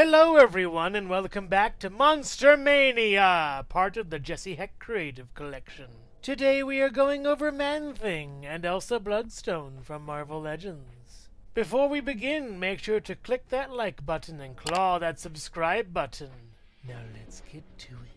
Hello everyone and welcome back to Monster Mania, part of the Jesse Hecht Creative Collection. Today we are going over Man-Thing and Elsa Bloodstone from Marvel Legends. Before we begin, make sure to click that like button and claw that subscribe button. Now let's get to it.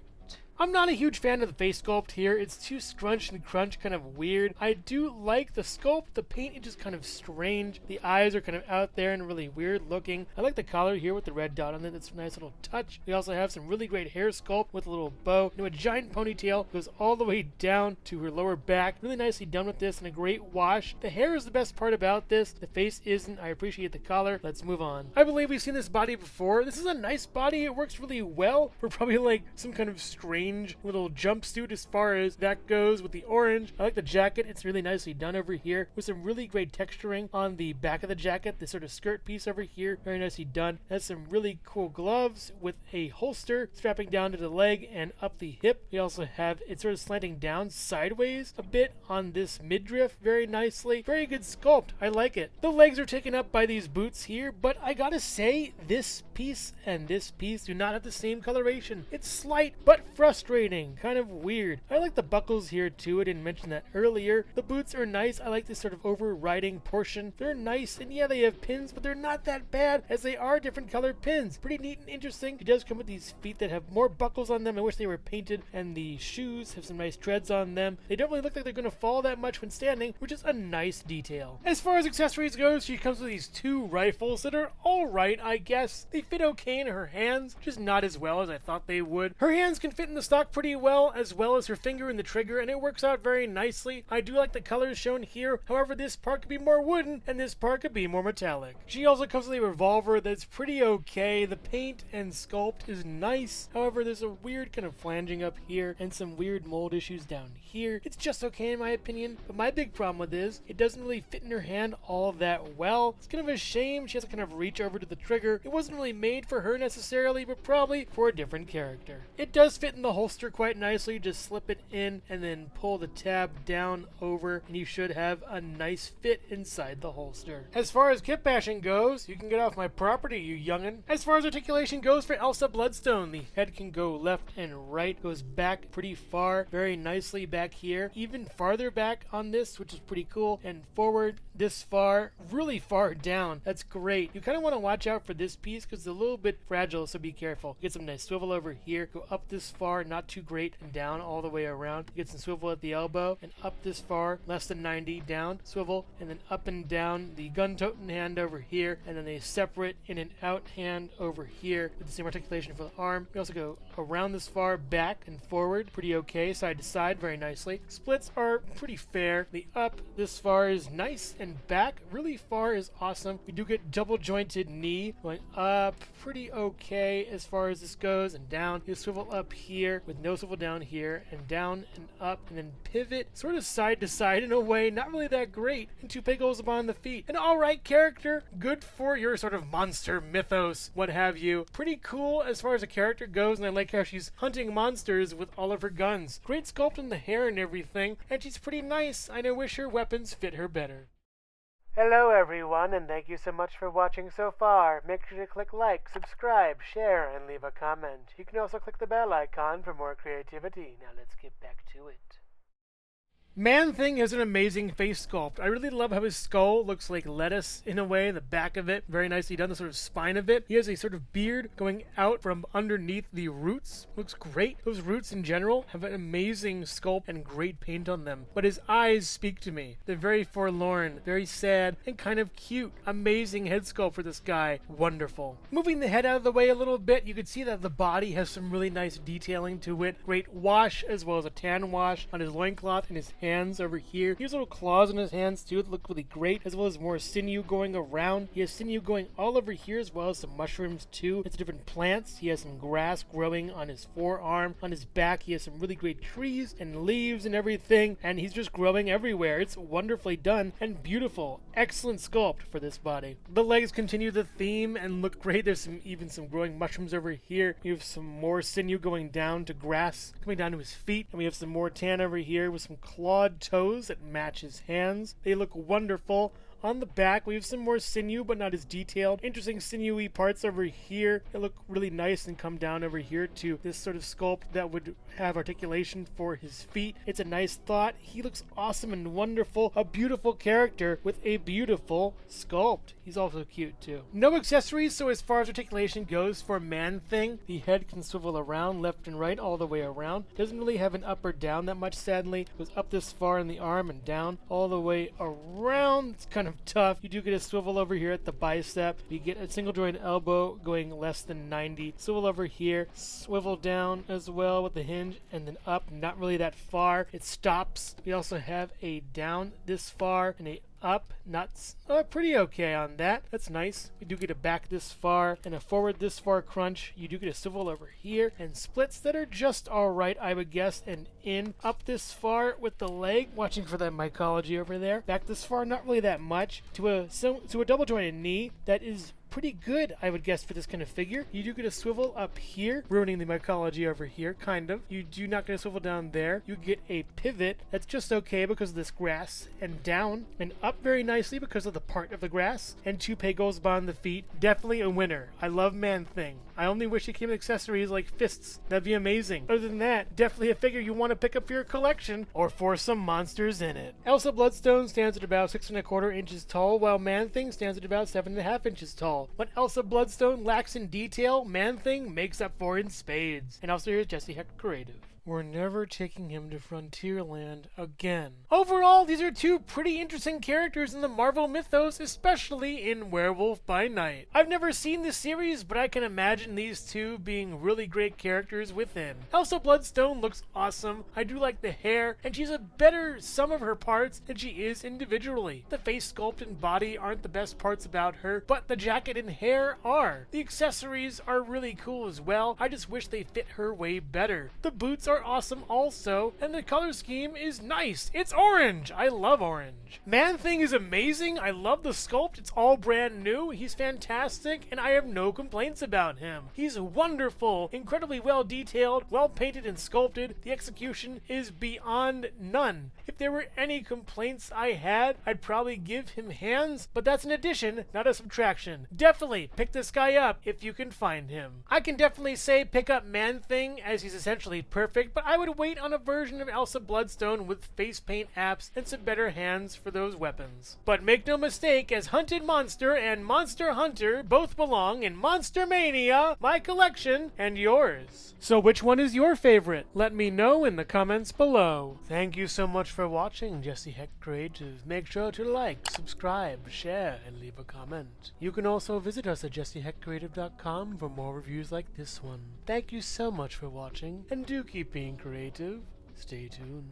I'm not a huge fan of the face sculpt here. It's too scrunch and crunch, kind of weird. I do like the sculpt. The paint is just kind of strange. The eyes are kind of out there and really weird looking. I like the collar here with the red dot on it. It's a nice little touch. We also have some really great hair sculpt with a little bow. A giant ponytail goes all the way down to her lower back. Really nicely done with this and a great wash. The hair is the best part about this. The face isn't. I appreciate the collar. Let's move on. I believe we've seen this body before. This is a nice body. It works really well for probably like some kind of strange little jumpsuit as far as that goes with the orange. I like the jacket. It's really nicely done over here with some really great texturing on the back of the jacket. This sort of skirt piece over here, very nicely done. It has some really cool gloves with a holster strapping down to the leg and up the hip. We also have it sort of slanting down sideways a bit on this midriff very nicely. Very good sculpt. I like it. The legs are taken up by these boots here, but I gotta say this piece and this piece do not have the same coloration. It's slight but frustrating. Kind of weird. I like the buckles here too. I didn't mention that earlier. The boots are nice. I like this sort of overriding portion. They're nice, and yeah, they have pins, but they're not that bad as they are different colored pins. Pretty neat and interesting. It does come with these feet that have more buckles on them. I wish they were painted, and the shoes have some nice treads on them. They don't really look like they're going to fall that much when standing, which is a nice detail. As far as accessories goes, she comes with these two rifles that are alright, I guess. They fit okay in her hands, just not as well as I thought they would. Her hands can fit in the stock pretty well as her finger in the trigger, and it works out very nicely. I do like the colors shown here. However, this part could be more wooden and this part could be more metallic. She also comes with a revolver that's pretty okay. The paint and sculpt is nice. However, there's a weird kind of flanging up here and some weird mold issues down here. It's just okay in my opinion, but my big problem with this, it doesn't really fit in her hand all that well. It's kind of a shame. She has to kind of reach over to the trigger. It wasn't really made for her necessarily, but probably for a different character. It does fit in the holster quite nicely. Just slip it in and then pull the tab down over, and you should have a nice fit inside the holster. As far as kit bashing goes, you can get off my property, you youngin'. As far as articulation goes for Elsa Bloodstone, the head can go left and right, goes back pretty far, very nicely back here, even farther back on this, which is pretty cool, and forward this far, really far down. That's great. You kind of want to watch out for this piece because it's a little bit fragile, so be careful. Get some nice swivel over here, go up this far, not too great, and down all the way around. Get some swivel at the elbow, and up this far, less than 90, down, swivel, and then up and down the gun-toting hand over here, and then a separate in and out hand over here with the same articulation for the arm. We also go around this far, back and forward, pretty okay, side to side, very nicely. Splits are pretty fair. The up this far is nice, and back really far is awesome. We do get double jointed knee going up, pretty okay as far as this goes, and down. You swivel up here with no swivel down here, and down and up, and then pivot sort of side to side in a way, not really that great, and two big holes upon the feet. An alright character, good for your sort of monster mythos, what have you. Pretty cool as far as a character goes, and I like how she's hunting monsters with all of her guns. Great sculpt in the hair and everything, and she's pretty nice. I wish her weapons fit her better. Hello everyone, and thank you so much for watching so far. Make sure to click like, subscribe, share, and leave a comment. You can also click the bell icon for more creativity. Now let's get back to it. Man-Thing has an amazing face sculpt. I really love how his skull looks like lettuce in a way, the back of it. Very nicely done, the sort of spine of it. He has a sort of beard going out from underneath the roots. Looks great. Those roots in general have an amazing sculpt and great paint on them. But his eyes speak to me. They're very forlorn, very sad, and kind of cute. Amazing head sculpt for this guy. Wonderful. Moving the head out of the way a little bit, you can see that the body has some really nice detailing to it. Great wash as well as a tan wash on his loincloth and his hands over here. He has little claws in his hands too that look really great, as well as more sinew going around. He has sinew going all over here as well as some mushrooms too. It's different plants. He has some grass growing on his forearm. On his back he has some really great trees and leaves and everything, and he's just growing everywhere. It's wonderfully done and beautiful. Excellent sculpt for this body. The legs continue the theme and look great. There's even some growing mushrooms over here. We have some more sinew going down to grass, coming down to his feet, and we have some more tan over here with some clawed toes that match his hands. They look wonderful. On the back, we have some more sinew, but not as detailed. Interesting sinewy parts over here that look really nice and come down over here to this sort of sculpt that would have articulation for his feet. It's a nice thought. He looks awesome and wonderful. A beautiful character with a beautiful sculpt. He's also cute too. No accessories, so as far as articulation goes for Man-Thing, the head can swivel around left and right all the way around. Doesn't really have an up or down that much, sadly. It goes up this far in the arm and down all the way around. It's kind of tough. You do get a swivel over here at the bicep. You get a single joint elbow going less than 90. Swivel over here. Swivel down as well with the hinge and then up. Not really that far. It stops. We also have a down this far and a up, not pretty okay on that. That's nice. We do get a back this far and a forward this far crunch. You do get a swivel over here and splits that are just alright, I would guess, and in up this far with the leg. Watching for that mycology over there. Back this far, not really that much. To a double jointed knee that is pretty good, I would guess, for this kind of figure. You do get a swivel up here, ruining the mycology over here, kind of. You do not get a swivel down there. You get a pivot that's just okay because of this grass, and down and up very nicely because of the part of the grass, and two pegos on the feet. Definitely a winner. I love Man-Thing. I only wish it came with accessories like fists. That'd be amazing. Other than that, definitely a figure you want to pick up for your collection or for some monsters in it. Elsa Bloodstone stands at about 6¼ inches tall, while Man-Thing stands at about 7½ inches tall. What Elsa Bloodstone lacks in detail, Man-Thing makes up for in spades. And also here's Jesse Hecht Creative. We're never taking him to Frontierland again. Overall, these are two pretty interesting characters in the Marvel mythos, especially in Werewolf by Night. I've never seen this series, but I can imagine these two being really great characters within. Elsa Bloodstone looks awesome. I do like the hair, and she's a better sum of her parts than she is individually. The face sculpt and body aren't the best parts about her, but the jacket and hair are. The accessories are really cool as well. I just wish they fit her way better. The boots are awesome also, and the color scheme is nice. It's orange. I love orange. Man-Thing is amazing. I love the sculpt. It's all brand new. He's fantastic, and I have no complaints about him. He's wonderful, incredibly well detailed, well painted and sculpted. The execution is beyond none. If there were any complaints I had, I'd probably give him hands, but that's an addition, not a subtraction. Definitely pick this guy up if you can find him. I can definitely say pick up Man-Thing, as he's essentially perfect, but I would wait on a version of Elsa Bloodstone with face paint apps and some better hands for those weapons. But make no mistake, as Hunted Monster and Monster Hunter both belong in Monster Mania, my collection and yours. So which one is your favorite? Let me know in the comments below. Thank you so much for watching, Jesse Hecht Creative. Make sure to like, subscribe, share, and leave a comment. You can also visit us at jessehechtcreative.com for more reviews like this one. Thank you so much for watching, and do keep being creative. Stay tuned.